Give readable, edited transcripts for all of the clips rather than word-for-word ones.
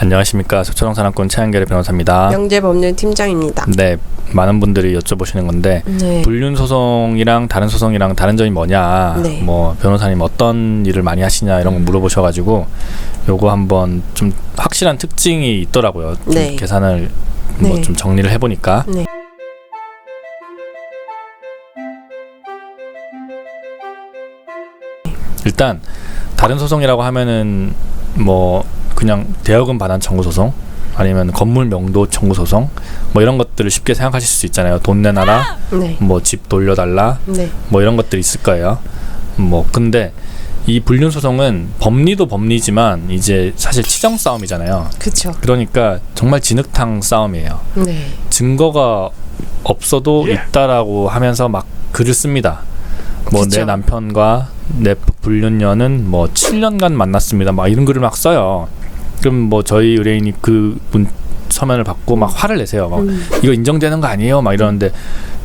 안녕하십니까. 서초동산업군 최한결의 변호사입니다. 명재법률 팀장입니다. 네, 많은 분들이 여쭤보시는 건데 불륜 소송이랑 다른 소송이랑 다른 점이 뭐냐, 뭐 변호사님 어떤 일을 많이 하시냐 이런 거 물어보셔가지고 요거 한번 좀 확실한 특징이 있더라고요. 좀 계산을 뭐 좀 정리를 해보니까. 일단 다른 소송이라고 하면은 뭐 그냥 대여금 반환 청구 소송 아니면 건물 명도 청구 소송 뭐 이런 것들을 쉽게 생각하실 수 있잖아요. 돈 내놔라, 뭐 집 돌려달라, 뭐 이런 것들이 있을 거예요. 뭐 근데 이 불륜 소송은 법리도 법리지만 이제 사실 치정 싸움이잖아요. 그렇죠. 그러니까 정말 진흙탕 싸움이에요. 증거가 없어도 있다라고 하면서 막 글을 씁니다. 뭐 내 남편과 내 불륜녀는 뭐 7년간 만났습니다. 막 이런 글을 막 써요. 그럼 뭐 저희 의뢰인이 그 서면을 받고 막 화를 내세요. 막 이거 인정되는 거 아니에요? 막 이러는데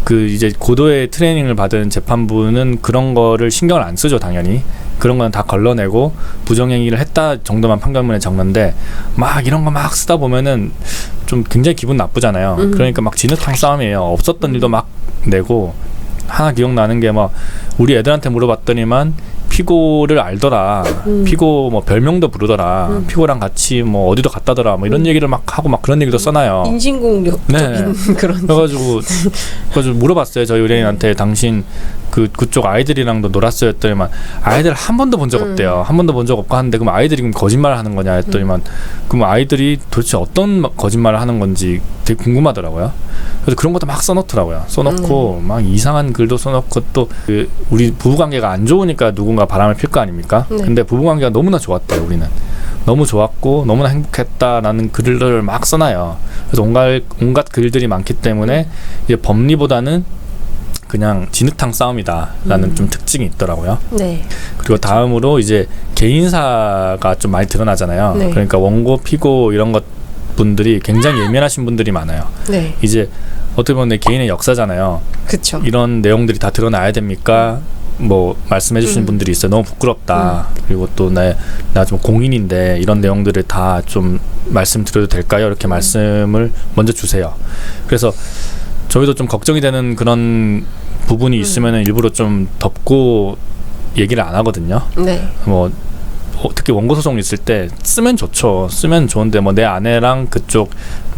그 이제 고도의 트레이닝을 받은 재판부는 그런 거를 신경을 안 쓰죠, 당연히. 그런 건 다 걸러내고 부정행위를 했다 정도만 판결문에 적는데 막 이런 거 막 쓰다 보면은 좀 굉장히 기분 나쁘잖아요. 그러니까 막 진흙탕 싸움이에요. 없었던 일도 막 내고. 하나 기억나는 게 막 우리 애들한테 물어봤더니만 피고를 알더라. 피고 뭐 별명도 부르더라. 피고랑 같이 뭐 어디도 갔다더라. 뭐 이런 얘기를 막 하고 막 그런 얘기도 써놔요. 인신공격적인 그런. 그래가지고 물어봤어요. 저희 의뢰인한테 당신 그쪽 아이들이랑도 놀았어요 했더니만 아이들 한 번도 본 적 없대요. 한 번도 본 적 없고 하는데 그럼 아이들이 그럼 거짓말을 하는 거냐 했더니만 그럼 아이들이 도대체 어떤 거짓말을 하는 건지 되게 궁금하더라고요. 그래서 그런 것도 막 써놓더라고요. 써놓고 막 이상한 글도 써놓고 또 그 우리 부부관계가 안 좋으니까 누군가 바람을 필 거 아닙니까? 근데 부부관계가 너무나 좋았대요. 우리는 너무 좋았고 너무나 행복했다라는 글을 막 써놔요. 그래서 온갖 글들이 많기 때문에 이제 법리보다는 그냥 진흙탕 싸움이다라는 좀 특징이 있더라고요. 그리고 다음으로 이제 개인사가 좀 많이 드러나잖아요. 그러니까 원고, 피고 이런 것 분들이 굉장히 예민하신 분들이 많아요. 이제 어떻게 보면 내 개인의 역사잖아요. 그쵸. 이런 내용들이 다 드러나야 됩니까? 뭐 말씀해 주시는 분들이 있어요. 너무 부끄럽다. 그리고 또 나 좀 공인인데 이런 내용들을 다 좀 말씀드려도 될까요? 이렇게 말씀을 먼저 주세요. 그래서 저희도 좀 걱정이 되는 그런 부분이 있으면 일부러 좀 덮고 얘기를 안 하거든요. 뭐 특히 원고 소송 있을 때 쓰면 좋죠. 쓰면 좋은데 뭐 내 아내랑 그쪽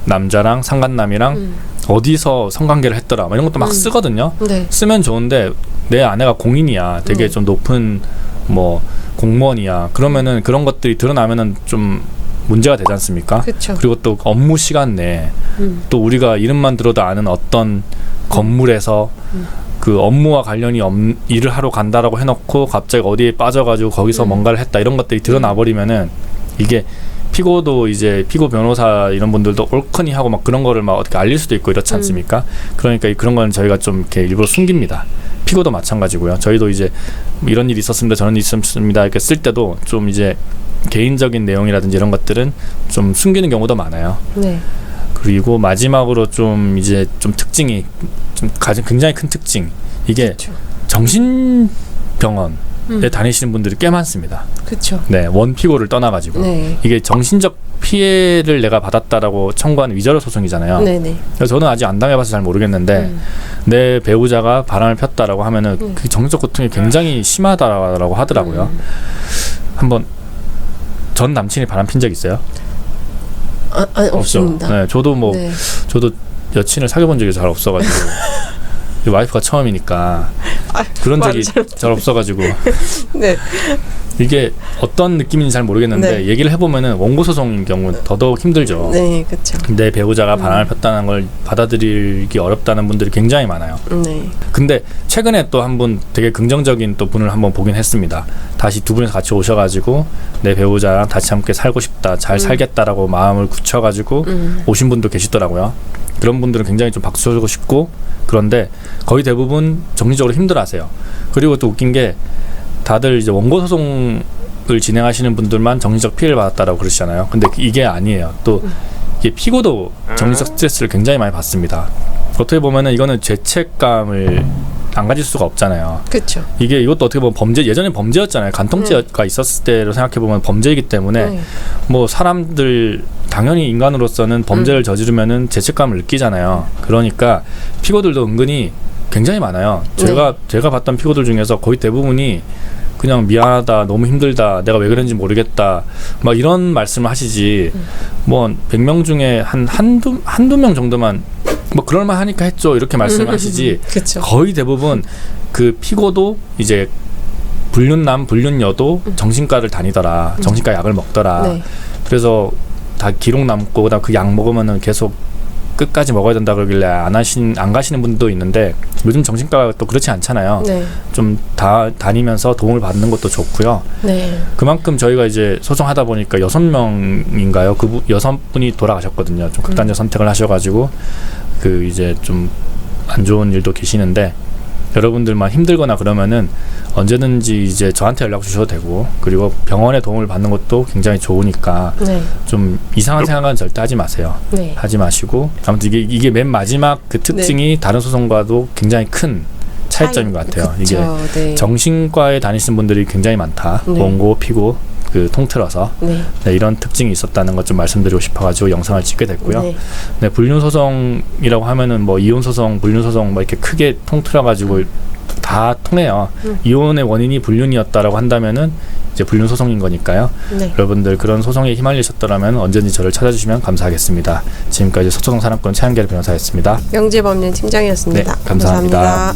남자랑 상간남이랑 어디서 성관계를 했더라 뭐 이런 것도 막 쓰거든요. 쓰면 좋은데 내 아내가 공인이야. 되게 좀 높은 뭐 공무원이야. 그러면은 그런 것들이 드러나면은 좀 문제가 되지 않습니까? 그리고 또 업무 시간 내에 또 우리가 이름만 들어도 아는 어떤 건물에서 그 업무와 관련이 일을 하러 간다라고 해놓고 갑자기 어디에 빠져가지고 거기서 뭔가를 했다 이런 것들이 드러나버리면은 이게 피고도 이제 피고 변호사 이런 분들도 옳거니 하고 막 그런 거를 막 어떻게 알릴 수도 있고 이렇지 않습니까? 그러니까 그런 건 저희가 좀 이렇게 일부러 숨깁니다. 피고도 마찬가지고요. 저희도 이제 이런 일이 있었습니다. 저런 일이 있었습니다. 이렇게 쓸 때도 좀 이제 개인적인 내용이라든지 이런 것들은 좀 숨기는 경우도 많아요. 그리고 마지막으로 좀 이제 좀 특징이 좀 가장 굉장히 큰 특징 이게 정신병원에 다니시는 분들이 꽤 많습니다. 네, 원피고를 떠나가지고 이게 정신적 피해를 내가 받았다라고 청구한 위자료 소송이잖아요. 그래서 저는 아직 안 당해봐서 잘 모르겠는데 내 배우자가 바람을 폈다라고 하면은 그 정신적 고통이 굉장히 심하다라고 하더라고요. 한번 전 남친이 바람 핀 적 있어요? 없습니다. 네, 저도 여친을 사귀어본 적이 잘 없어가지고 와이프가 처음이니까 그런 적이 잘 없어가지고 이게 어떤 느낌인지 잘 모르겠는데 얘기를 해보면은 원고 소송인 경우 더더욱 힘들죠. 내 배우자가 바람을 폈다는 걸 받아들이기 어렵다는 분들이 굉장히 많아요. 근데 최근에 또 한 분 되게 긍정적인 또 분을 한번 보긴 했습니다. 다시 두 분이서 같이 오셔가지고 내 배우자랑 다시 함께 살고 싶다, 잘 살겠다라고 마음을 굳혀가지고 오신 분도 계시더라고요. 그런 분들은 굉장히 좀 박수 쳐주고 싶고 그런데 거의 대부분 정신적으로 힘들어하세요. 그리고 또 웃긴 게 다들 이제 원고 소송을 진행하시는 분들만 정신적 피해를 받았다라고 그러시잖아요. 근데 이게 아니에요. 또 이게 피고도 정신적 스트레스를 굉장히 많이 받습니다. 어떻게 보면은 이거는 죄책감을 안 가질 수가 없잖아요. 그렇죠. 이것도 어떻게 보면 범죄, 예전에 범죄였잖아요. 간통죄가 있었을 때로 생각해 보면 범죄이기 때문에 뭐 사람들 당연히 인간으로서는 범죄를 저지르면은 죄책감을 느끼잖아요. 그러니까 피고들도 은근히 굉장히 많아요. 제가 봤던 피고들 중에서 거의 대부분이 그냥 미안하다, 너무 힘들다, 내가 왜 그런지 모르겠다, 막 이런 말씀을 하시지. 뭐 100명 중에 한두 명 정도만 뭐 그럴만 하니까 했죠, 이렇게 말씀을 하시지. 그쵸. 거의 대부분 그 피고도 이제 불륜남, 불륜여도 정신과를 다니더라, 정신과 약을 먹더라. 네. 그래서 다 기록 남고 그다음 그 약 먹으면은 계속 끝까지 먹어야 된다 그러길래 안 가시는 분도 있는데, 요즘 정신과가 또 그렇지 않잖아요. 네. 좀 다니면서 도움을 받는 것도 좋고요. 네. 그만큼 저희가 이제 소송하다 보니까 6명인가요? 그 6분이 돌아가셨거든요. 좀 극단적 선택을 하셔가지고 그 이제 좀 안 좋은 일도 계시는데, 여러분들만 힘들거나 그러면은 언제든지 이제 저한테 연락 주셔도 되고, 그리고 병원에 도움을 받는 것도 굉장히 좋으니까 네. 좀 이상한 생각은 절대 하지 마세요. 네. 하지 마시고, 아무튼 이게 맨 마지막 그 특징이 다른 소송과도 굉장히 큰 차이점인 것 같아요. 그쵸. 이게 네. 정신과에 다니시는 분들이 굉장히 많다. 네. 원고, 피고 그 통틀어서 네. 네, 이런 특징이 있었다는 것 좀 말씀드리고 싶어가지고 영상을 찍게 됐고요. 네. 네, 불륜 소송이라고 하면은 뭐 이혼 소송, 불륜 소송 뭐 이렇게 크게 통틀어가지고 다 통해요. 이혼의 원인이 불륜이었다라고 한다면은 이제 불륜 소송인 거니까요. 네. 여러분들 그런 소송에 휘말리셨더라면 언제든지 저를 찾아주시면 감사하겠습니다. 지금까지 서초동 사람권 최한결 변호사였습니다. 명재법률 팀장이었습니다. 네, 감사합니다.